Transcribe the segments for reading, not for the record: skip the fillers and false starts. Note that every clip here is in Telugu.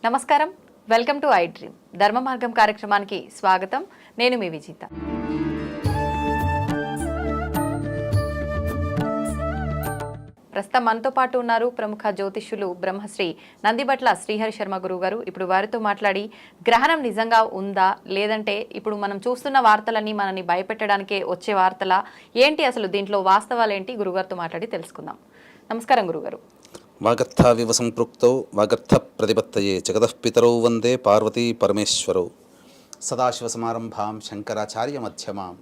నమస్కారం, వెల్కమ్ టు ఐ డ్రీమ్ ధర్మ మార్గం కార్యక్రమానికి స్వాగతం. నేను మీ విజిత. ప్రస్తుతం మనతో పాటు ఉన్నారు ప్రముఖ జ్యోతిష్యులు బ్రహ్మశ్రీ నందిబట్ల శ్రీహరి శర్మ గురువు గారు. ఇప్పుడు వారితో మాట్లాడి గ్రహణం నిజంగా ఉందా, లేదంటే ఇప్పుడు మనం చూస్తున్న వార్తలన్నీ మనని భయపెట్టడానికే వచ్చే వార్తలా, ఏంటి అసలు దీంట్లో వాస్తవాలు ఏంటి, గురుగారితో మాట్లాడి తెలుసుకుందాం. నమస్కారం గురుగారు. వాగర్థావివ సంపృక్తౌ వాగర్థ ప్రతిపత్తయే జగతః పితరౌ వందే పార్వతీ పరమేశ్వరౌ. సదాశివసమారంభాం శంకరాచార్య మధ్యమాం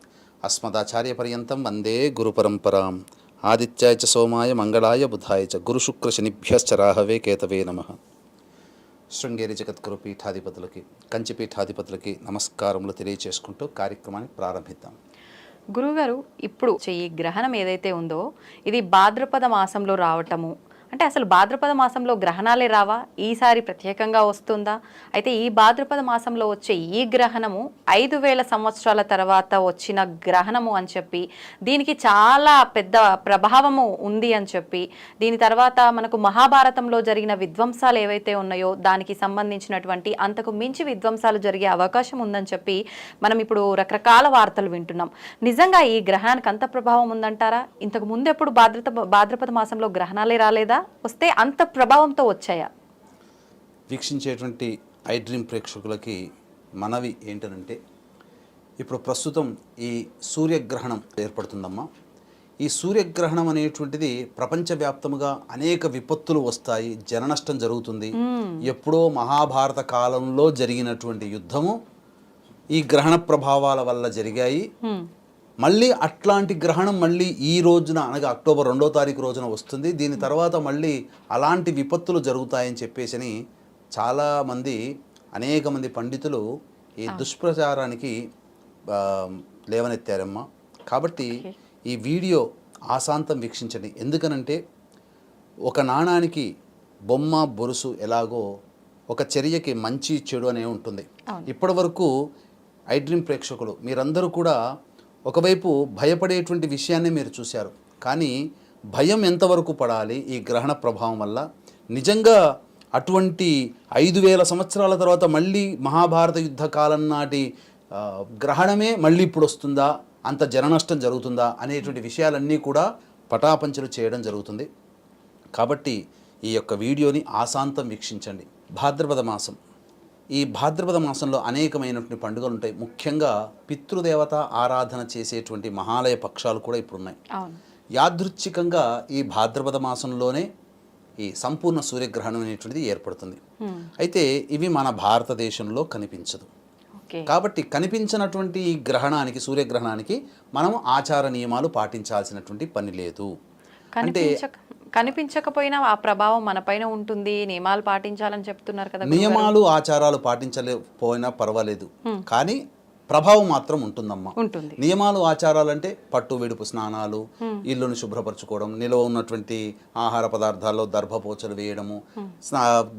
అస్మదాచార్య పర్యంతం వందే గురుపరంపరాం. ఆదిత్యాయ చ సోమాయ మంగళాయ బుధాయ చ గురుశుక్ర శనిభ్యశ్చ రాహవే కేతవే నమః. శృంగేరి జగద్గురు పీఠాధిపతులకి, కంచి పీఠాధిపతులకి నమస్కారములు తెలియచేసుకుంటూ కార్యక్రమాన్ని ప్రారంభిద్దాం. గురుగారు, ఇప్పుడు ఈ గ్రహణం ఏదైతే ఉందో ఇది భాద్రపద మాసంలో రావటము అంటే అసలు భాద్రపద మాసంలో గ్రహణాలే రావా, ఈసారి ప్రత్యేకంగా వస్తుందా? అయితే ఈ భాద్రపద మాసంలో వచ్చే ఈ గ్రహణము 5000 సంవత్సరాల తర్వాత వచ్చిన గ్రహణము అని చెప్పి, దీనికి చాలా పెద్ద ప్రభావము ఉంది అని చెప్పి, దీని తర్వాత మనకు మహాభారతంలో జరిగిన విధ్వంసాలు ఏవైతే ఉన్నాయో దానికి సంబంధించినటువంటి అంతకు మించి విధ్వంసాలు జరిగే అవకాశం ఉందని చెప్పి మనం ఇప్పుడు రకరకాల వార్తలు వింటున్నాం. నిజంగా ఈ గ్రహణానికి అంత ప్రభావం ఉందంటారా? ఇంతకు ముందు ఎప్పుడు భాద్రపద మాసంలో గ్రహణాలే రాలేదా, వస్తే అంత ప్రభావంతో వచ్చాయా? వీక్షించేటువంటి ఐ డ్రీమ్ ప్రేక్షకులకి మనవి ఏంటనంటే, ఇప్పుడు ప్రస్తుతం ఈ సూర్యగ్రహణం ఏర్పడుతుందమ్మా. ఈ సూర్యగ్రహణం అనేటువంటిది ప్రపంచవ్యాప్తముగా అనేక విపత్తులు వస్తాయి, జననష్టం జరుగుతుంది. ఎప్పుడో మహాభారత కాలంలో జరిగినటువంటి యుద్ధము ఈ గ్రహణ ప్రభావాల వల్ల జరిగాయి. మళ్ళీ అట్లాంటి గ్రహణం మళ్ళీ ఈ రోజున, అనగా అక్టోబర్ 2వ తారీఖు రోజున వస్తుంది. దీని తర్వాత మళ్ళీ అలాంటి విపత్తులు జరుగుతాయని చెప్పేసి చాలామంది, అనేక మంది పండితులు ఈ దుష్ప్రచారానికి లేవనెత్తారమ్మా. కాబట్టి ఈ వీడియో ఆశాంతం వీక్షించండి. ఎందుకనంటే ఒక నాణానికి బొమ్మ బొరుసు ఎలాగో ఒక చర్యకి మంచి చెడు అనే ఉంటుంది. ఇప్పటి వరకు ఐ డ్రీమ్ ప్రేక్షకులు మీరందరూ కూడా ఒకవైపు భయపడేటువంటి విషయాన్ని మీరు చూశారు. కానీ భయం ఎంతవరకు పడాలి ఈ గ్రహణ ప్రభావం వల్ల? నిజంగా అటువంటి 5000 సంవత్సరాల తర్వాత మళ్ళీ మహాభారత యుద్ధ కాలం నాటి గ్రహణమే మళ్ళీ ఇప్పుడు వస్తుందా, అంత జననష్టం జరుగుతుందా అనేటువంటి విషయాలన్నీ కూడా పటాపంచలు చేయడం జరుగుతుంది. కాబట్టి ఈ యొక్క వీడియోని ఆశాంతం వీక్షించండి. భాద్రపద మాసం, ఈ భాద్రపద మాసంలో అనేకమైనటువంటి పండుగలు ఉంటాయి. ముఖ్యంగా పితృదేవత ఆరాధన చేసేటువంటి మహాలయ పక్షాలు కూడా ఇప్పుడు ఉన్నాయి. యాదృచ్ఛికంగా ఈ భాద్రపద మాసంలోనే ఈ సంపూర్ణ సూర్యగ్రహణం అనేటువంటిది ఏర్పడుతుంది. అయితే ఇవి మన భారతదేశంలో కనిపించదు. కాబట్టి కనిపించినటువంటి ఈ గ్రహణానికి, సూర్యగ్రహణానికి మనం ఆచార నియమాలు పాటించాల్సినటువంటి పని లేదు. అంటే కనిపించకపోయినా ఆ ప్రభావం మన పైన ఉంటుంది, నియమాలు పాటించాలని చెప్తున్నారు కదా. నియమాలు ఆచారాలు పాటించలేకపోయినా పర్వాలేదు, కానీ ప్రభావం మాత్రం ఉంటుందమ్మా. నియమాలు ఆచారాలు అంటే పట్టు విడుపు స్నానాలు, ఇల్లును శుభ్రపరచుకోవడం, నిల్వ ఉన్నటువంటి ఆహార పదార్థాల్లో దర్భపోచలు వేయడము,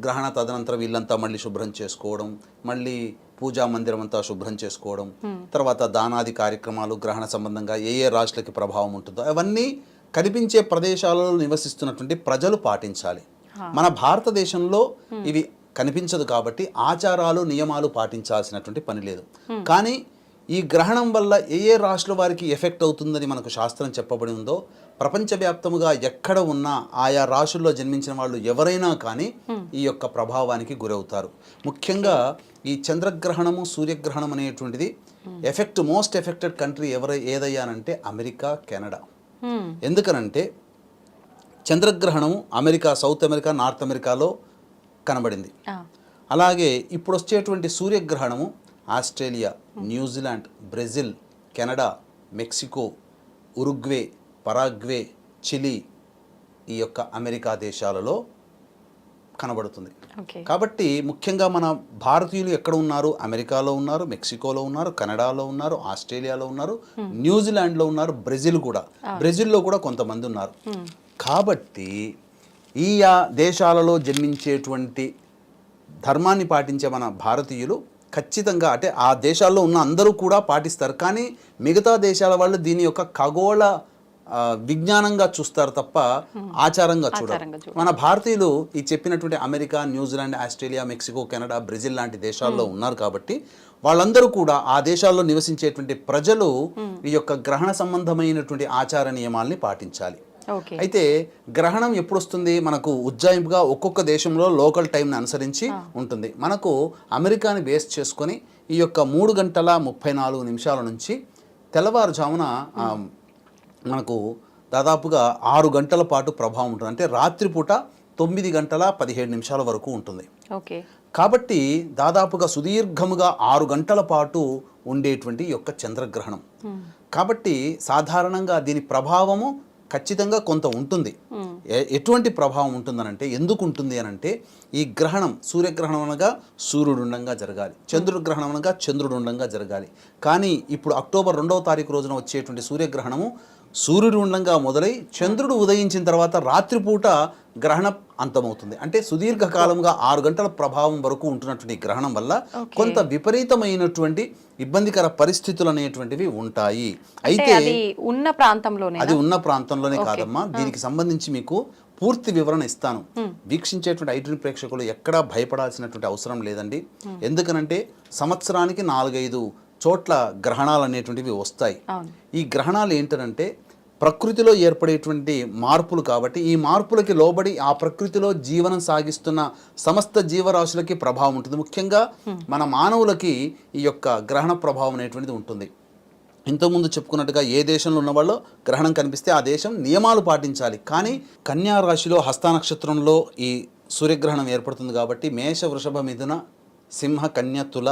గ్రహణ తదనంతరం ఇల్లంతా మళ్ళీ శుభ్రం చేసుకోవడం, మళ్ళీ పూజా మందిరం అంతా శుభ్రం చేసుకోవడం, తర్వాత దానాది కార్యక్రమాలు గ్రహణ సంబంధంగా ఏ ఏ రాశులకి ప్రభావం ఉంటుందో అవన్నీ కనిపించే ప్రదేశాలలో నివసిస్తున్నటువంటి ప్రజలు పాటించాలి. మన భారతదేశంలో ఇవి కనిపించదు కాబట్టి ఆచారాలు నియమాలు పాటించాల్సినటువంటి పని లేదు. కానీ ఈ గ్రహణం వల్ల ఏ ఏ రాశుల వారికి ఎఫెక్ట్ అవుతుందని మనకు శాస్త్రం చెప్పబడి ఉందో, ప్రపంచవ్యాప్తముగా ఎక్కడ ఉన్నా ఆయా రాశుల్లో జన్మించిన వాళ్ళు ఎవరైనా కానీ ఈ యొక్క ప్రభావానికి గురవుతారు. ముఖ్యంగా ఈ చంద్రగ్రహణము, సూర్యగ్రహణం అనేటువంటిది most affected country ఏదయ్యానంటే America, Canada. ఎందుకనంటే చంద్రగ్రహణము అమెరికా, సౌత్ అమెరికా, నార్త్ అమెరికాలో కనబడింది. అలాగే ఇప్పుడు వచ్చేటువంటి సూర్యగ్రహణము Australia, New Zealand, Brazil, Canada, Mexico, Uruguay, Paraguay, Chile, ఈ యొక్క అమెరికా దేశాలలో కనబడుతుంది. కాబట్టి ముఖ్యంగా మన భారతీయులు ఎక్కడ ఉన్నారు? అమెరికాలో ఉన్నారు, మెక్సికోలో ఉన్నారు, కెనడాలో ఉన్నారు, ఆస్ట్రేలియాలో ఉన్నారు, న్యూజిలాండ్లో ఉన్నారు, బ్రెజిల్లో కూడా కొంతమంది ఉన్నారు. కాబట్టి ఈ దేశాలలో జన్మించేటువంటి ధర్మాన్ని పాటించే మన భారతీయులు ఖచ్చితంగా, అంటే ఆ దేశాల్లో ఉన్న అందరూ కూడా పాటిస్తారు. కానీ మిగతా దేశాల వాళ్ళు దీని యొక్క ఖగోళ విజ్ఞానంగా చూస్తారు తప్ప ఆచారంగా చూడరు. మన భారతీయులు ఈ చెప్పినటువంటి America, New Zealand, Australia, Mexico, Canada, Brazil లాంటి దేశాల్లో ఉన్నారు కాబట్టి వాళ్ళందరూ కూడా ఆ దేశాల్లో నివసించేటువంటి ప్రజలు ఈ యొక్క గ్రహణ సంబంధమైనటువంటి ఆచార నియమాల్ని పాటించాలి. అయితే గ్రహణం ఎప్పుడు వస్తుంది? మనకు ఉజ్జాయింపుగా ఒక్కొక్క దేశంలో లోకల్ టైంని అనుసరించి ఉంటుంది. మనకు అమెరికాని బేస్ చేసుకొని ఈ యొక్క 3:34 నుంచి తెల్లవారుజామున మనకు దాదాపుగా 6 గంటల పాటు ప్రభావం ఉంటుంది. అంటే రాత్రిపూట 9:17 వరకు ఉంటుంది. కాబట్టి దాదాపుగా సుదీర్ఘముగా 6 గంటల పాటు ఉండేటువంటి యొక్క చంద్రగ్రహణం. కాబట్టి సాధారణంగా దీని ప్రభావము ఖచ్చితంగా కొంత ఉంటుంది. ఎటువంటి ప్రభావం ఉంటుందనంటే, ఎందుకు ఉంటుంది అనంటే, ఈ గ్రహణం సూర్యగ్రహణం అనగా సూర్యుడు ఉండంగా జరగాలి, చంద్రుడు గ్రహణం అనగా చంద్రుడు ఉండంగా జరగాలి. కానీ ఇప్పుడు అక్టోబర్ 2వ తారీఖు రోజున వచ్చేటువంటి సూర్యగ్రహణము సూర్యుడు ఉండంగా మొదలై చంద్రుడు ఉదయించిన తర్వాత రాత్రిపూట గ్రహణం అంతమవుతుంది. అంటే సుదీర్ఘకాలంగా 6 గంటల ప్రభావం వరకు ఉంటున్నటువంటి గ్రహణం వల్ల కొంత విపరీతమైనటువంటి ఇబ్బందికర పరిస్థితులు అనేటువంటివి ఉంటాయి. అయితే అది ఉన్న ప్రాంతంలోనే కాదమ్మా, దీనికి సంబంధించి మీకు పూర్తి వివరణ ఇస్తాను. వీక్షించేటువంటి ఐడ్రీమ్ ప్రేక్షకులు ఎక్కడా భయపడాల్సినటువంటి అవసరం లేదండి. ఎందుకనంటే సంవత్సరానికి 4-5 చోట్ల గ్రహణాలు అనేటువంటివి వస్తాయి. ఈ గ్రహణాలు ఏంటంటే ప్రకృతిలో ఏర్పడేటువంటి మార్పులు కాబట్టి ఈ మార్పులకి లోబడి ఆ ప్రకృతిలో జీవనం సాగిస్తున్న సమస్త జీవరాశులకి ప్రభావం ఉంటుంది. ముఖ్యంగా మన మానవులకి ఈ యొక్క గ్రహణ ప్రభావం అనేటువంటిది ఉంటుంది. ఇంతకుముందు చెప్పుకున్నట్టుగా ఏ దేశంలో ఉన్నవాళ్ళు గ్రహణం కనిపిస్తే ఆ దేశం నియమాలు పాటించాలి. కానీ కన్యా రాశిలో హస్త నక్షత్రంలో ఈ సూర్యగ్రహణం ఏర్పడుతుంది కాబట్టి మేష, వృషభ, మిథున, సింహ, కన్య, తుల,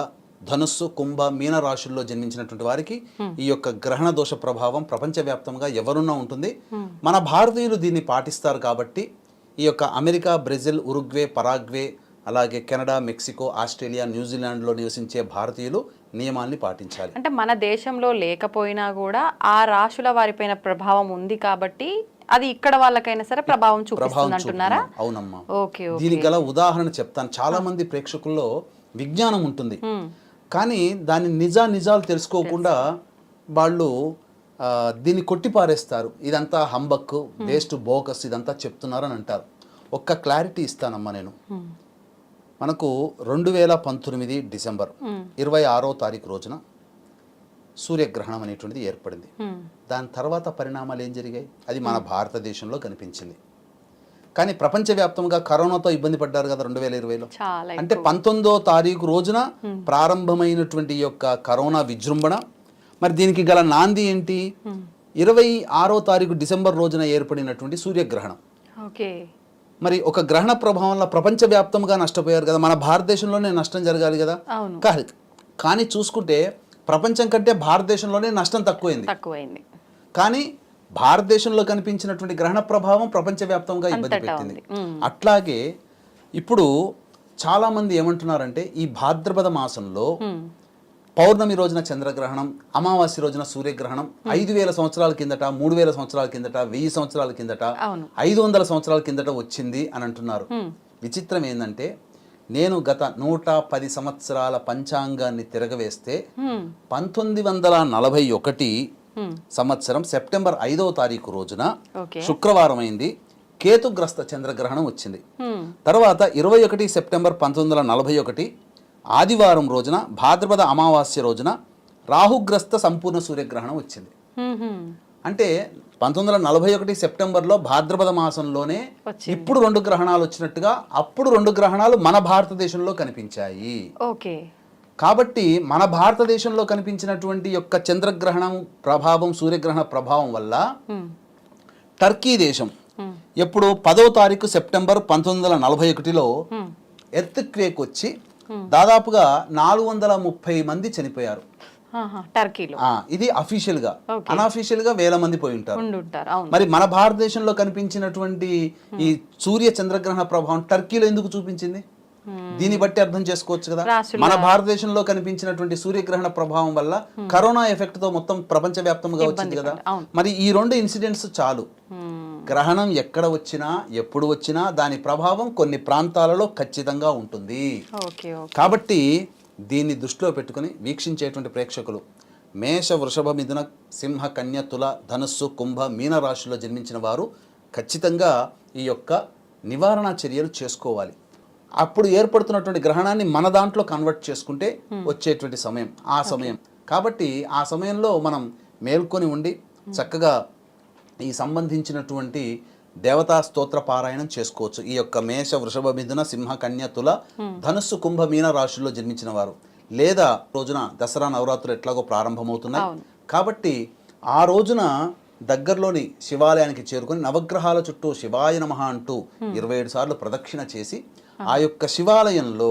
ధనుస్సు, కుంభ, మీన రాశుల్లో జన్మించినటువంటి వారికి ఈ యొక్క గ్రహణ దోష ప్రభావం ప్రపంచవ్యాప్తంగా ఎవరున్నా ఉంటుంది. మన భారతీయులు దీన్ని పాటిస్తారు కాబట్టి ఈ యొక్క అమెరికా, బ్రెజిల్, ఉరుగ్వే, పరాగ్వే, అలాగే కెనడా, మెక్సికో, ఆస్ట్రేలియా, న్యూజిలాండ్లో నివసించే భారతీయులు నియమాల్ని పాటించాలి. అంటే మన దేశంలో లేకపోయినా కూడా ఆ రాశుల వారిపైన ప్రభావం ఉంది కాబట్టి అది ఇక్కడ వాళ్ళకైనా సరే ప్రభావం చూపిస్తుంది అంటున్నారా? అవునమ్మా. దీనికి గల ఉదాహరణ చెప్తాను. చాలా మంది ప్రేక్షకుల్లో విజ్ఞానం ఉంటుంది, కానీ దాని నిజాలు తెలుసుకోకుండా వాళ్ళు దీన్ని కొట్టిపారేస్తారు. ఇదంతా హంబక్కు, వేస్ట్, బోకస్, ఇదంతా చెప్తున్నారు అని అంటారు. ఒక్క క్లారిటీ ఇస్తానమ్మా నేను. మనకు 2019 డిసెంబర్ 26వ తారీఖు రోజున సూర్యగ్రహణం అనేటువంటిది ఏర్పడింది. దాని తర్వాత పరిణామాలు ఏం జరిగాయి? అది మన భారతదేశంలో కనిపించింది. కానీ ప్రపంచవ్యాప్తంగా కరోనాతో ఇబ్బంది పడ్డారు కదా 2020లో. అంటే 19వ తారీఖు రోజున ప్రారంభమైనటువంటి యొక్క కరోనా విజృంభణ, మరి దీనికి గల నాంది ఏంటి? 26వ తారీఖు డిసెంబర్ రోజున ఏర్పడినటువంటి సూర్యగ్రహణం. మరి ఒక గ్రహణ ప్రభావం వల్ల ప్రపంచవ్యాప్తంగా నష్టపోయారు కదా, మన భారతదేశంలోనే నష్టం జరగాలి కదా. కానీ చూసుకుంటే ప్రపంచం కంటే భారతదేశంలోనే నష్టం తక్కువైంది. కానీ భారతదేశంలో కనిపించినటువంటి గ్రహణ ప్రభావం ప్రపంచవ్యాప్తంగా ఇబ్బంది పెట్టింది. అట్లాగే ఇప్పుడు చాలా మంది ఏమంటున్నారంటే, ఈ భాద్రపద మాసంలో పౌర్ణమి రోజున చంద్రగ్రహణం, అమావాస్య రోజున సూర్యగ్రహణం 5000 సంవత్సరాల కిందట, 3000 సంవత్సరాల కిందట, 1000 సంవత్సరాల కిందట, 500 సంవత్సరాల కిందట వచ్చింది అని అంటున్నారు. విచిత్రం ఏంటంటే, నేను గత 110 సంవత్సరాల పంచాంగాన్ని తిరగవేస్తే 1941 సంవత్సరం సెప్టెంబర్ 5వ తారీఖు రోజున శుక్రవారం అయింది, కేతుగ్రస్త చంద్రగ్రహణం వచ్చింది. తర్వాత 21 సెప్టెంబర్ 1941 ఆదివారం రోజున భాద్రపద అమావాస్య రోజున రాహుగ్రస్త సంపూర్ణ సూర్యగ్రహణం వచ్చింది. అంటే 1941 సెప్టెంబర్లో భాద్రపద మాసంలోనే ఇప్పుడు 2 గ్రహణాలు వచ్చినట్టుగా అప్పుడు 2 గ్రహణాలు మన భారతదేశంలో కనిపించాయి. కాబట్టి మన భారతదేశంలో కనిపించినటువంటి యొక్క చంద్రగ్రహణం ప్రభావం, సూర్యగ్రహణ ప్రభావం వల్ల టర్కీ దేశం ఎప్పుడు 10వ తారీఖు సెప్టెంబర్ 1941లో ఎర్త్ క్వేక్ వచ్చి దాదాపుగా 430 మంది చనిపోయారు టర్కీలో. ఇది అఫీషియల్ గా. అన్అఫీషియల్ గా 1000 మంది పోయి ఉంటారు. మరి మన భారతదేశంలో కనిపించినటువంటి ఈ సూర్య చంద్రగ్రహణ ప్రభావం టర్కీలో ఎందుకు చూపించింది? దీన్ని బట్టి అర్థం చేసుకోవచ్చు కదా. మన భారతదేశంలో కనిపించినటువంటి సూర్యగ్రహణ ప్రభావం వల్ల కరోనా ఎఫెక్ట్ తో మొత్తం ప్రపంచవ్యాప్తంగా వచ్చింది కదా. మరి ఈ 2 ఇన్సిడెంట్స్ చాలు. గ్రహణం ఎక్కడ వచ్చినా ఎప్పుడు వచ్చినా దాని ప్రభావం కొన్ని ప్రాంతాలలో ఖచ్చితంగా ఉంటుంది. కాబట్టి దీన్ని దృష్టిలో పెట్టుకుని వీక్షించేటువంటి ప్రేక్షకులు మేష, వృషభ, మిథున, సింహ, కన్య, తుల, ధనుస్సు, కుంభ, మీన రాశిలో జన్మించిన వారు ఖచ్చితంగా ఈ యొక్క నివారణ చర్యలు చేసుకోవాలి. అప్పుడు ఏర్పడుతున్నటువంటి గ్రహణాన్ని మన దాంట్లో కన్వర్ట్ చేసుకుంటే వచ్చేటువంటి సమయం ఆ సమయం. కాబట్టి ఆ సమయంలో మనం మేల్కొని ఉండి చక్కగా ఈ సంబంధించినటువంటి దేవతా స్తోత్ర పారాయణం చేసుకోవచ్చు. ఈ యొక్క మేష, వృషభ, మిథున, సింహ, కన్య, తుల, ధనుస్సు, కుంభ, మీన రాశుల్లో జన్మించిన వారు, లేదా రోజున దసరా నవరాత్రులు ఎట్లాగో ప్రారంభమవుతున్నాయి కాబట్టి ఆ రోజున దగ్గరలోని శివాలయానికి చేరుకొని నవగ్రహాల చుట్టూ శివాయ నమః అంటూ 27 సార్లు ప్రదక్షిణ చేసి ఆ యొక్క శివాలయంలో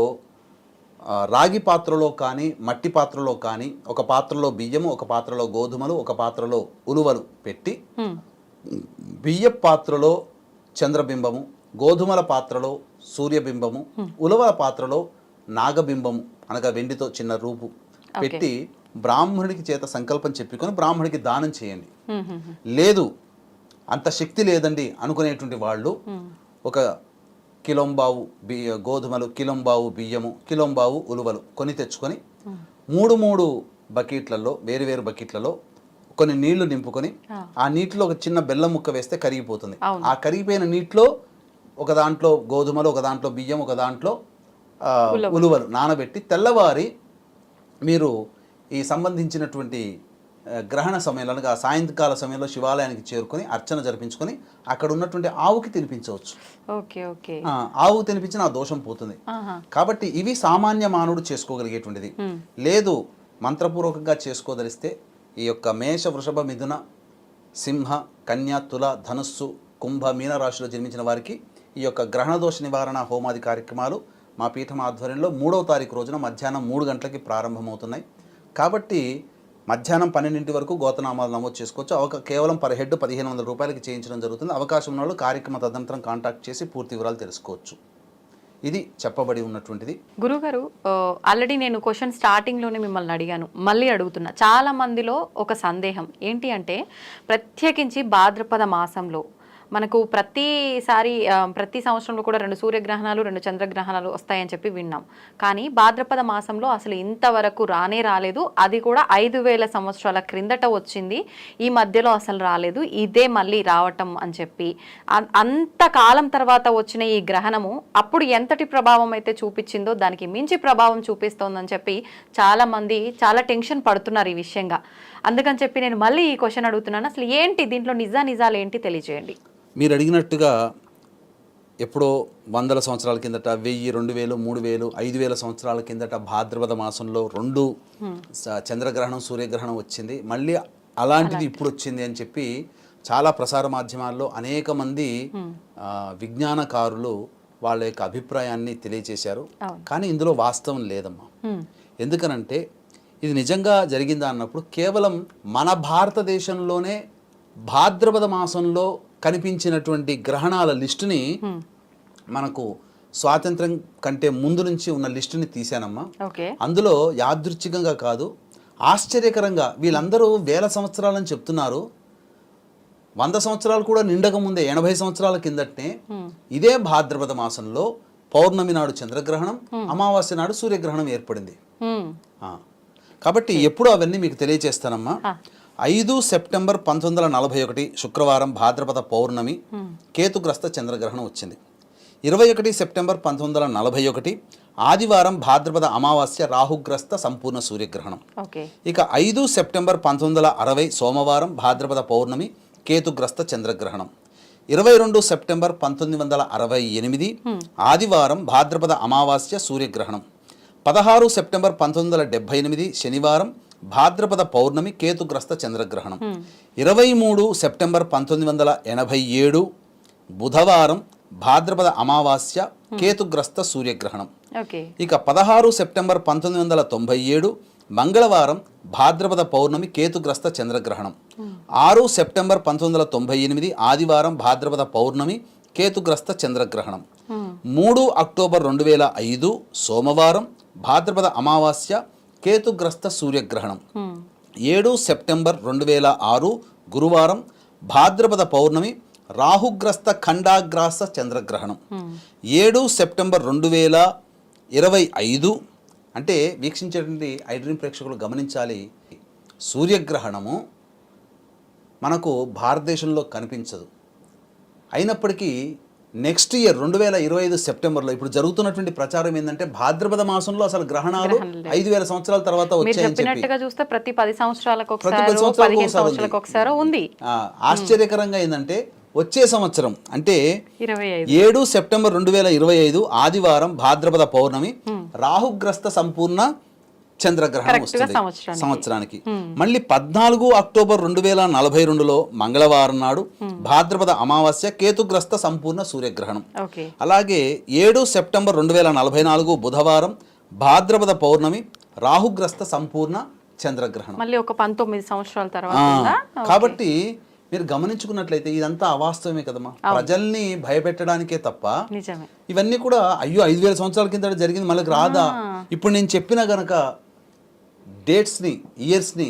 రాగి పాత్రలో కానీ మట్టి పాత్రలో కానీ ఒక పాత్రలో బియ్యము, ఒక పాత్రలో గోధుమలు, ఒక పాత్రలో ఉలువలు పెట్టి బియ్య పాత్రలో చంద్రబింబము, గోధుమల పాత్రలో సూర్యబింబము, ఉలవల పాత్రలో నాగబింబము అనగా వెండితో చిన్న రూపు పెట్టి బ్రాహ్మణుడికి చేత సంకల్పం చెప్పుకొని బ్రాహ్మణుడికి దానం చేయండి. లేదు అంత శక్తి లేదండి అనుకునేటువంటి వాళ్ళు ఒక కిలోంబావు గోధుమలు, కిలోంబావు బియ్యము, కిలోంబావు ఉలువలు కొని తెచ్చుకొని 3 బకెట్లలో వేరు బకెట్లలో కొన్ని నీళ్లు నింపుకొని ఆ నీటిలో ఒక చిన్న బెల్లం ముక్క వేస్తే కరిగిపోతుంది. ఆ కరిగిపోయిన నీటిలో ఒక దాంట్లో గోధుమలు, ఒక దాంట్లో బియ్యం, ఒక దాంట్లో ఉలువలు నానబెట్టి తెల్లవారి మీరు ఈ సంబంధించినటువంటి గ్రహణ సమయంలో అనగా సాయంకాల సమయంలో శివాలయానికి చేరుకొని అర్చన జరిపించుకొని అక్కడ ఉన్నటువంటి ఆవుకి తినిపించవచ్చు. ఆవుకి తినిపించిన ఆ దోషం పోతుంది. కాబట్టి ఇవి సామాన్య మానవుడు చేసుకోగలిగేటువంటిది. లేదు మంత్రపూర్వకంగా చేసుకోదలిస్తే ఈ యొక్క మేష, వృషభ, మిథున, సింహ, కన్య, తుల, ధనుస్సు, కుంభ, మీన రాశిలో జన్మించిన వారికి ఈ యొక్క గ్రహణ దోష నివారణ హోమాది కార్యక్రమాలు మా పీఠం ఆధ్వర్యంలో 3వ తారీఖు రోజున మధ్యాహ్నం 3 గంటలకి ప్రారంభమవుతున్నాయి. కాబట్టి మధ్యాహ్నం 12 వరకు గోతనామాలు నమోదు చేసుకోవచ్చు. కేవలం పర్ హెడ్ 1500 రూపాయలకి చేయించడం జరుగుతుంది. అవకాశం ఉన్న వాళ్ళు కార్యక్రమ తదనంతరం కాంటాక్ట్ చేసి పూర్తి వివరాలు తెలుసుకోవచ్చు. ఇది చెప్పబడి ఉన్నటువంటిది. గురుగారు, ఆల్రెడీ నేను క్వశ్చన్ స్టార్టింగ్లోనే మిమ్మల్ని అడిగాను, మళ్ళీ అడుగుతున్నా. చాలా మందిలో ఒక సందేహం ఏంటి అంటే, ప్రత్యేకించి భాద్రపద మాసంలో మనకు ప్రతి సంవత్సరంలో కూడా 2 సూర్యగ్రహణాలు 2 చంద్రగ్రహణాలు వస్తాయని చెప్పి విన్నాం. కానీ భాద్రపద మాసంలో అసలు ఇంతవరకు రాలేదు. అది కూడా 5000 సంవత్సరాల క్రిందట వచ్చింది, ఈ మధ్యలో అసలు రాలేదు, ఇదే మళ్ళీ రావటం అని చెప్పి అంత కాలం తర్వాత వచ్చిన ఈ గ్రహణము అప్పుడు ఎంతటి ప్రభావం అయితే చూపించిందో దానికి మించి ప్రభావం చూపిస్తోందని చెప్పి చాలామంది చాలా టెన్షన్ పడుతున్నారు ఈ విషయంగా. అందుకని చెప్పి నేను మళ్ళీ ఈ క్వశ్చన్ అడుగుతున్నాను, అసలు ఏంటి దీంట్లో నిజాలు ఏంటి తెలియజేయండి. మీరు అడిగినట్టుగా ఎప్పుడో 100 సంవత్సరాల కిందట 1000, 2000, 3000, 5000 సంవత్సరాల కిందట భాద్రపద మాసంలో 2 చంద్రగ్రహణం, సూర్యగ్రహణం వచ్చింది, మళ్ళీ అలాంటిది ఇప్పుడు వచ్చింది అని చెప్పి చాలా ప్రసార మాధ్యమాల్లో అనేక మంది విజ్ఞానకారులు వాళ్ళ యొక్క అభిప్రాయాన్ని తెలియజేశారు. కానీ ఇందులో వాస్తవం లేదమ్మా. ఎందుకనంటే ఇది నిజంగా జరిగిందా అన్నప్పుడు కేవలం మన భారతదేశంలోనే భాద్రపద మాసంలో కనిపించినటువంటి గ్రహణాల లిస్టుని మనకు స్వాతంత్రం కంటే ముందు నుంచి ఉన్న లిస్టుని తీశానమ్మా. అందులో యాదృచ్ఛికంగా కాదు, ఆశ్చర్యకరంగా వీళ్ళందరూ 1000 సంవత్సరాలని చెప్తున్నారు. 100 సంవత్సరాలు కూడా నిండక ముందే 80 సంవత్సరాల కిందటనే ఇదే భాద్రపద మాసంలో పౌర్ణమి నాడు చంద్రగ్రహణం, అమావాస్య నాడు సూర్యగ్రహణం ఏర్పడింది. కాబట్టి ఎప్పుడు అవన్నీ మీకు తెలియజేస్తానమ్మా. 5 సెప్టెంబర్ 1941 శుక్రవారం భాద్రపద పౌర్ణమి కేతుగ్రస్త చంద్రగ్రహణం వచ్చింది. 21 సెప్టెంబర్ 1941 ఆదివారం భాద్రపద అమావాస్య రాహుగ్రస్త సంపూర్ణ సూర్యగ్రహణం. ఇక 5 సెప్టెంబర్ 1960 సోమవారం భాద్రపద పౌర్ణమి కేతుగ్రస్త చంద్రగ్రహణం. 22 సెప్టెంబర్ 1968 ఆదివారం భాద్రపద అమావాస్య సూర్యగ్రహణం. 16 సెప్టెంబర్ 1978 శనివారం భాద్రపద పౌర్ణమి కేతుగ్రస్త చంద్రగ్రహణం. 23 సెప్టెంబర్ 1987 బుధవారం భాద్రపద అమావాస్య కేతుగ్రస్త సూర్యగ్రహణం. ఇక 16 సెప్టెంబర్ 1997 మంగళవారం భాద్రపద పౌర్ణమి కేతుగ్రస్త చంద్రగ్రహణం. 6 సెప్టెంబర్ 1998 ఆదివారం భాద్రపద పౌర్ణమి కేతుగ్రస్త చంద్రగ్రహణం. 3 అక్టోబర్ 2005 సోమవారం భాద్రపద అమావాస్య కేతుగ్రస్త సూర్యగ్రహణం. 7 సెప్టెంబర్ 2006 గురువారం భాద్రపద పౌర్ణమి రాహుగ్రస్త ఖండాగ్రాస చంద్రగ్రహణం. 7 సెప్టెంబర్ 2025 అంటే వీక్షించేటువంటి ఐ డ్రీమ్ ప్రేక్షకులు గమనించాలి, సూర్యగ్రహణము మనకు భారతదేశంలో కనిపించదు. అయినప్పటికీ నెక్స్ట్ ఇయర్ 2025 సెప్టెంబర్లో ఇప్పుడు జరుగుతున్నటువంటి ప్రచారం ఏంటంటే భాద్రపద మాసంలో అసలు గ్రహణాలు 5000 సంవత్సరాల తర్వాత వచ్చాయని చెప్పి చూస్తే ప్రతి 10 సంవత్సరాలకు ప్రతి 10 సంవత్సరాలకు ఒకసారి ఉంది. ఆశ్చర్యకరంగా ఏంటంటే వచ్చే సంవత్సరం అంటే 7 సెప్టెంబర్ 2025 ఆదివారం భాద్రపద పౌర్ణమి రాహుగ్రస్త సంపూర్ణ చంద్రగ్రహణం వస్తుంది సంవత్సరానికి. మళ్ళీ 14 అక్టోబర్ 2042లో మంగళవారం నాడు భాద్రపద అమావాస్య కేతుగ్రస్త సంపూర్ణ సూర్యగ్రహణం. అలాగే 7 సెప్టెంబర్ 2044 బుధవారం భాద్రపద పౌర్ణమి రాహుగ్రస్త సంపూర్ణ చంద్రగ్రహణం. మళ్ళీ ఒక 19 సంవత్సరాల తర్వాత. కాబట్టి మీరు గమనించుకున్నట్లయితే ఇదంతా అవాస్తవమే కదమ్మా, ప్రజల్ని భయపెట్టడానికే తప్ప ఇవన్నీ కూడా అయ్యో 5000 సంవత్సరాల కింద జరిగింది మళ్ళీ రాదా. ఇప్పుడు నేను చెప్పిన గనక డేట్స్ని, ఇయర్స్ని,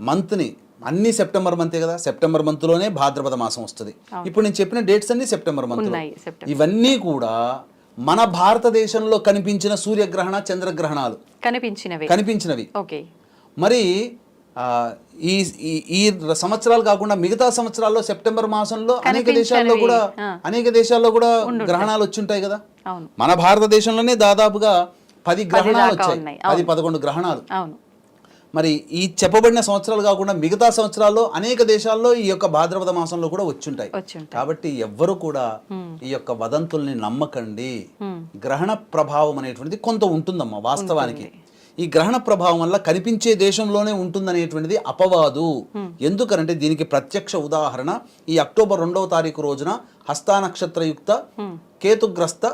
మంత్ని అన్ని సెప్టెంబర్ మంతే కదా, సెప్టెంబర్ మంత్లోనే భాద్రపద మాసం వస్తుంది. ఇప్పుడు నేను చెప్పిన డేట్స్ అన్ని సెప్టెంబర్ మంత్. ఇవన్నీ కూడా మన భారతదేశంలో కనిపించిన సూర్యగ్రహణ చంద్రగ్రహణాలు కనిపించినవి. మరి ఈ ఈ సంవత్సరాలు కాకుండా మిగతా సంవత్సరాల్లో సెప్టెంబర్ మాసంలో అనేక దేశాల్లో కూడా గ్రహణాలు వచ్చి ఉంటాయి కదా. మన భారతదేశంలోనే దాదాపుగా 10 గ్రహణాలు వచ్చాయి, 10-11 గ్రహణాలు. మరి ఈ చెప్పబడిన సంవత్సరాలు కాకుండా మిగతా సంవత్సరాల్లో అనేక దేశాల్లో ఈ యొక్క భాద్రపద మాసంలో కూడా వచ్చుంటాయి. కాబట్టి ఎవ్వరు కూడా ఈ యొక్క వదంతుల్ని నమ్మకండి. గ్రహణ ప్రభావం అనేటువంటిది కొంత ఉంటుందమ్మా వాస్తవానికి. ఈ గ్రహణ ప్రభావం వల్ల కనిపించే దేశంలోనే ఉంటుందనేటువంటిది అపవాదు. ఎందుకనంటే దీనికి ప్రత్యక్ష ఉదాహరణ ఈ అక్టోబర్ 2వ తారీఖు రోజున హస్తా నక్షత్రయుక్త కేతుగ్రస్త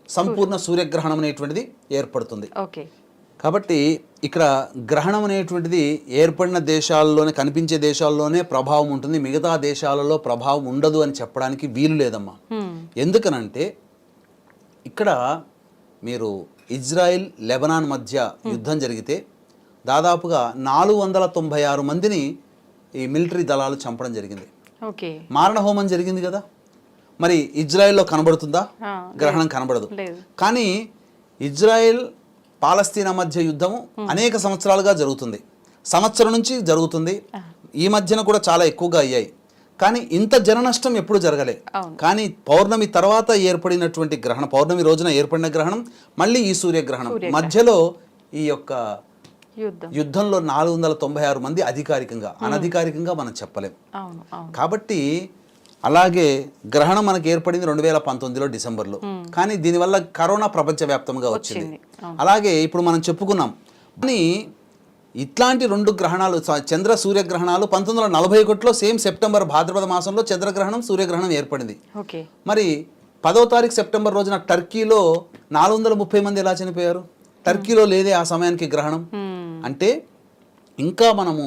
సంపూర్ణ సూర్యగ్రహణం అనేటువంటిది ఏర్పడుతుంది. కాబట్టి ఇక్కడ గ్రహణం అనేటువంటిది ఏర్పడిన దేశాల్లోనే, కనిపించే దేశాల్లోనే ప్రభావం ఉంటుంది, మిగతా దేశాలలో ప్రభావం ఉండదు అని చెప్పడానికి వీలు లేదమ్మా. ఎందుకనంటే ఇక్కడ మీరు ఇజ్రాయిల్ లెబనాన్ మధ్య యుద్ధం జరిగితే దాదాపుగా 496 మందిని ఈ మిలిటరీ దళాలు చంపడం జరిగింది. మారణ హోమం జరిగింది కదా. మరి ఇజ్రాయెల్లో కనబడుతుందా? గ్రహణం కనబడదు. కానీ ఇజ్రాయెల్ పాలస్తీనా మధ్య యుద్ధము అనేక సంవత్సరాలుగా జరుగుతుంది, సంవత్సరం నుంచి జరుగుతుంది. ఈ మధ్యన కూడా చాలా ఎక్కువగా అయ్యాయి. కానీ ఇంత జన నష్టం ఎప్పుడు జరగలే. కానీ పౌర్ణమి తర్వాత ఏర్పడినటువంటి గ్రహణం, పౌర్ణమి రోజున ఏర్పడిన గ్రహణం, మళ్ళీ ఈ సూర్యగ్రహణం మధ్యలో ఈ యొక్క యుద్ధంలో 496 మంది అధికారికంగా, అనధికారికంగా మనం చెప్పలేం. కాబట్టి అలాగే గ్రహణం మనకు ఏర్పడింది 2019లో డిసెంబర్లో. కానీ దీనివల్ల కరోనా ప్రపంచవ్యాప్తంగా వచ్చింది. అలాగే ఇప్పుడు మనం చెప్పుకున్నాం. కానీ ఇట్లాంటి 2 గ్రహణాలు, చంద్ర సూర్యగ్రహణాలు 1941లో సేమ్ సెప్టెంబర్ భాద్రపద మాసంలో చంద్రగ్రహణం సూర్యగ్రహణం ఏర్పడింది. మరి 10వ తారీఖు సెప్టెంబర్ రోజున టర్కీలో 430 మంది ఎలా చనిపోయారు? టర్కీలో లేదే ఆ సమయానికి గ్రహణం. అంటే ఇంకా మనము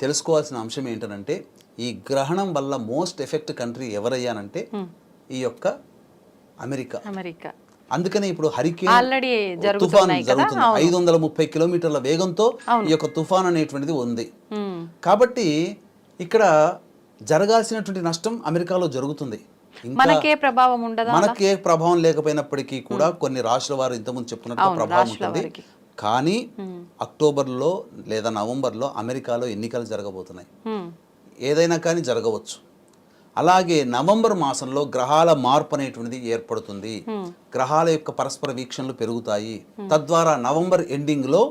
తెలుసుకోవాల్సిన అంశం ఏంటంటే ఈ గ్రహణం వల్ల మోస్ట్ ఎఫెక్ట్ కంట్రీ ఎవరయ్యానంటే ఈ యొక్క అమెరికా. అందుకనే ఇప్పుడు హరికేన్ తుఫాన్ జరుగుతుంది, 530 కిలోమీటర్ల వేగంతో ఈ యొక్క తుఫాన్ అనేటువంటిది ఉంది. కాబట్టి ఇక్కడ జరగాల్సినటువంటి నష్టం అమెరికాలో జరుగుతుంది. మనకే ప్రభావం ఉండదా? మనకే ప్రభావం లేకపోయినప్పటికీ కూడా కొన్ని రాష్ట్రాల వారు ఇంతకుముందు చెప్పుకున్నట్టు ప్రభావం ఉంటుంది. కానీ అక్టోబర్లో లేదా నవంబర్లో అమెరికాలో ఎన్నికలు జరగబోతున్నాయి. ఏదైనా కానీ జరగవచ్చు. అలాగే నవంబర్ మాసంలో గ్రహాల మార్పు అనేటువంటిది ఏర్పడుతుంది. గ్రహాల యొక్క పరస్పర వీక్షణలు పెరుగుతాయి. తద్వారా నవంబర్ ఎండింగ్లో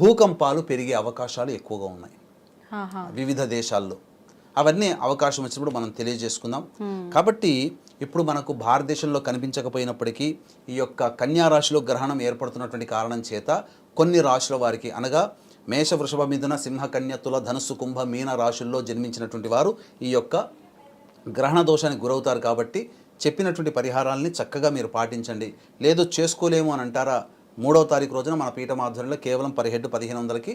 భూకంపాలు పెరిగే అవకాశాలు ఎక్కువగా ఉన్నాయి వివిధ దేశాల్లో. అవన్నీ అవకాశం వచ్చినప్పుడు మనం తెలియజేసుకుందాం. కాబట్టి ఇప్పుడు మనకు భారతదేశంలో కనిపించకపోయినప్పటికీ ఈ యొక్క కన్యా రాశిలో గ్రహణం ఏర్పడుతున్నటువంటి కారణం చేత కొన్ని రాశుల వారికి, అనగా మేష, వృషభ, మిథున, సింహ, కన్య, తుల, ధనుస్సు, కుంభ, మీన రాశుల్లో జన్మించినటువంటి వారు ఈ యొక్క గ్రహణ దోషానికి గురవుతారు. కాబట్టి చెప్పినటువంటి పరిహారాలని చక్కగా మీరు పాటించండి. లేదు చేసుకోలేము అని అంటారా, 3వ తారీఖు రోజున మన పీఠం ఆధ్వర్యంలో కేవలం పర్ హెడ్ 1500కి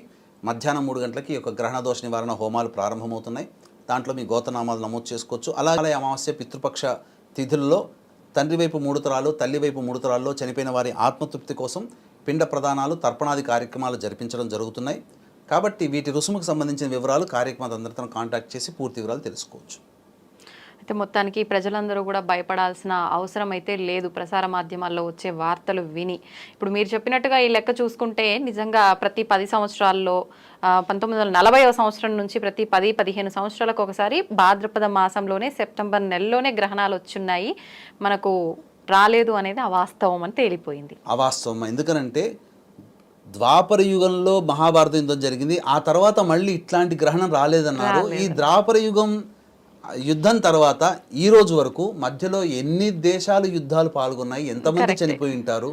మధ్యాహ్నం 3 గంటలకి ఈ యొక్క గ్రహణ దోష నివారణ హోమాలు ప్రారంభమవుతున్నాయి. దాంట్లో మీ గోత్రనామాలు నమోదు చేసుకోవచ్చు. అలాగే అమావాస్య పితృపక్ష తిథుల్లో తండ్రి వైపు 3 తరాలు, తల్లి వైపు 3 తరాల్లో చనిపోయిన వారి ఆత్మతృప్తి కోసం పిండ ప్రదానాలు, తర్పణాది కార్యక్రమాలు జరిపించడం జరుగుతున్నాయి. కాబట్టి వీటి రుసుముకు సంబంధించిన వివరాలు కార్యక్రమాలందరితో కాంటాక్ట్ చేసి పూర్తి వివరాలు తెలుసుకోవచ్చు. అయితే మొత్తానికి ప్రజలందరూ కూడా భయపడాల్సిన అవసరం అయితే లేదు ప్రసార మాధ్యమాల్లో వచ్చే వార్తలు విని. ఇప్పుడు మీరు చెప్పినట్టుగా ఈ లెక్క చూసుకుంటే నిజంగా ప్రతి 10 సంవత్సరాల్లో 1940వ సంవత్సరం నుంచి ప్రతి 10-15 సంవత్సరాలకు ఒకసారి భాద్రపద మాసంలోనే సెప్టెంబర్ నెలలోనే గ్రహణాలు వచ్చున్నాయి, మనకు రాలేదు అనేది అవాస్తవం అని తేలిపోయింది. అవాస్తవం ఎందుకనంటే ద్వాపర యుగంలో మహాభారత యుద్ధం జరిగింది, ఆ తర్వాత మళ్ళీ ఇట్లాంటి గ్రహణం రాలేదన్నారు. ఈ ద్వాపర యుద్ధం తర్వాత ఈ రోజు వరకు మధ్యలో ఎన్ని దేశాలు యుద్ధాలు పాల్గొన్నాయి, ఎంతమంది చనిపోయి ఉంటారు.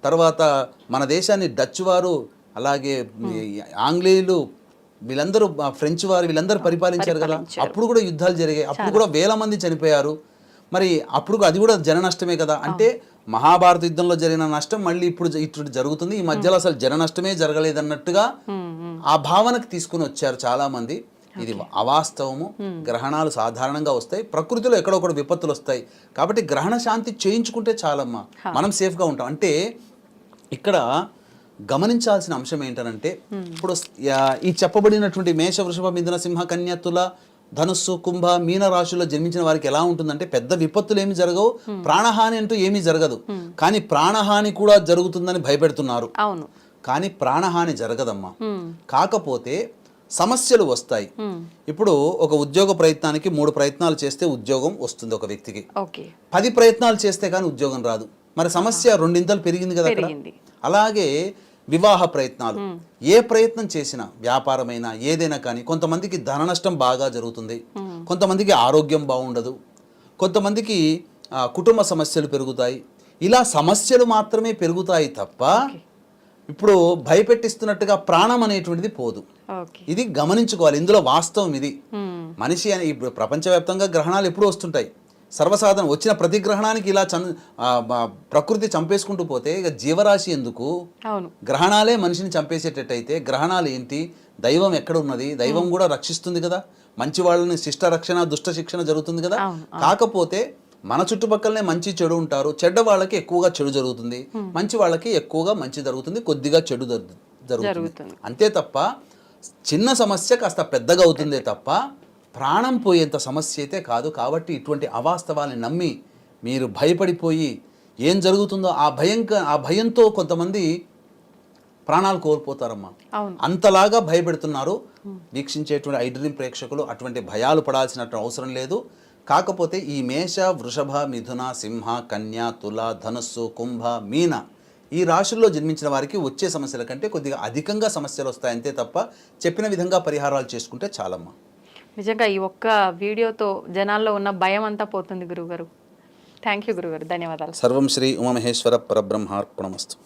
తర్వాత మన దేశాన్ని డచ్ వారు, అలాగే ఆంగ్లేయులు, వీళ్ళందరూ ఫ్రెంచ్ వారు, వీళ్ళందరూ పరిపాలించారు కదా. అప్పుడు కూడా యుద్ధాలు జరిగాయి, అప్పుడు కూడా వేల మంది చనిపోయారు. మరి అప్పుడు అది కూడా జన నష్టమే కదా. అంటే మహాభారత యుద్ధంలో జరిగిన నష్టం మళ్ళీ ఇప్పుడు ఇటు జరుగుతుంది, ఈ మధ్యలో అసలు జన నష్టమే జరగలేదన్నట్టుగా ఆ భావనకు తీసుకుని వచ్చారు చాలా మంది. ఇది అవాస్తవము. గ్రహణాలు సాధారణంగా వస్తాయి, ప్రకృతిలో ఎక్కడొక్కడ విపత్తులు వస్తాయి, కాబట్టి గ్రహణ శాంతి చేయించుకుంటే చాలమ్మా, మనం సేఫ్గా ఉంటాం. అంటే ఇక్కడ గమనించాల్సిన అంశం ఏంటనంటే, ఇప్పుడు ఈ చెప్పబడినటువంటి మేష, వృషభ, మిథున, సింహ, కన్య, తుల, ధనుస్సు, కుంభ, మీన రాశుల్లో జన్మించిన వారికి ఎలా ఉంటుందంటే పెద్ద విపత్తులు ఏమి జరగవు, ప్రాణహాని అంటూ ఏమీ జరగదు. కానీ ప్రాణహాని కూడా జరుగుతుందని భయపెడుతున్నారు. అవును, కానీ ప్రాణహాని జరగదమ్మా. కాకపోతే సమస్యలు వస్తాయి. ఇప్పుడు ఒక ఉద్యోగ ప్రయత్నానికి 3 ప్రయత్నాలు చేస్తే ఉద్యోగం వస్తుంది ఒక వ్యక్తికి, 10 ప్రయత్నాలు చేస్తే కానీ ఉద్యోగం రాదు. మరి సమస్య 2 ఇంతలు పెరిగింది కదా. అలాగే వివాహ ప్రయత్నాలు, ఏ ప్రయత్నం చేసినా, వ్యాపారమైనా ఏదైనా కానీ, కొంతమందికి ధన నష్టం బాగా జరుగుతుంది, కొంతమందికి ఆరోగ్యం బాగుండదు, కొంతమందికి కుటుంబ సమస్యలు పెరుగుతాయి. ఇలా సమస్యలు మాత్రమే పెరుగుతాయి తప్ప ఇప్పుడు భయపెట్టిస్తున్నట్టుగా ప్రాణం అనేటువంటిది పోదు. ఇది గమనించుకోవాలి, ఇందులో వాస్తవం ఇది. మనిషి అని ఇప్పుడు ప్రపంచవ్యాప్తంగా గ్రహణాలు ఎప్పుడూ వస్తుంటాయి, సర్వసాధారణ. వచ్చిన ప్రతి గ్రహణానికి ఇలా ప్రకృతి చంపేసుకుంటూ పోతే ఇక జీవరాశి ఎందుకు? గ్రహణాలే మనిషిని చంపేసేటట్టయితే గ్రహణాలు ఏంటి? దైవం ఎక్కడ ఉన్నది? దైవం కూడా రక్షిస్తుంది కదా, మంచి వాళ్ళని శిష్ట రక్షణ, దుష్ట శిక్షణ జరుగుతుంది కదా. కాకపోతే మన చుట్టుపక్కలనే మంచి చెడు ఉంటారు, చెడ్డ వాళ్ళకి ఎక్కువగా చెడు జరుగుతుంది, మంచి వాళ్ళకి ఎక్కువగా మంచి జరుగుతుంది, కొద్దిగా చెడు జరుగుతుంది. అంతే తప్ప చిన్న సమస్య కాస్త పెద్దగా అవుతుందే తప్ప ప్రాణం పోయేంత సమస్య అయితే కాదు. కాబట్టి ఇటువంటి అవాస్తవాన్ని నమ్మి మీరు భయపడిపోయి ఏం జరుగుతుందో ఆ భయంతో కొంతమంది ప్రాణాలు కోల్పోతారమ్మా. అంతలాగా భయపెడుతున్నారు వీక్షించేటువంటి ఐడ్రీమ్ ప్రేక్షకులు. అటువంటి భయాలు పడాల్సిన అవసరం లేదు. కాకపోతే ఈ మేష, వృషభ, మిథున, సింహ, కన్య, తుల, ధనుస్సు, కుంభ, మీన ఈ రాశుల్లో జన్మించిన వారికి వచ్చే సమస్యల కంటే కొద్దిగా అధికంగా సమస్యలు వస్తాయి, అంతే తప్ప చెప్పిన విధంగా పరిహారాలు చేసుకుంటే చాలమ్మా. నిజంగా ఈ ఒక్క వీడియోతో జనాల్లో ఉన్న భయం అంతా పోతుంది గురుగారు. థ్యాంక్ యూ గురుగారు, ధన్యవాదాలు. సర్వం శ్రీ ఉమామహేశ్వర పరబ్రహ్మార్పణమస్తు.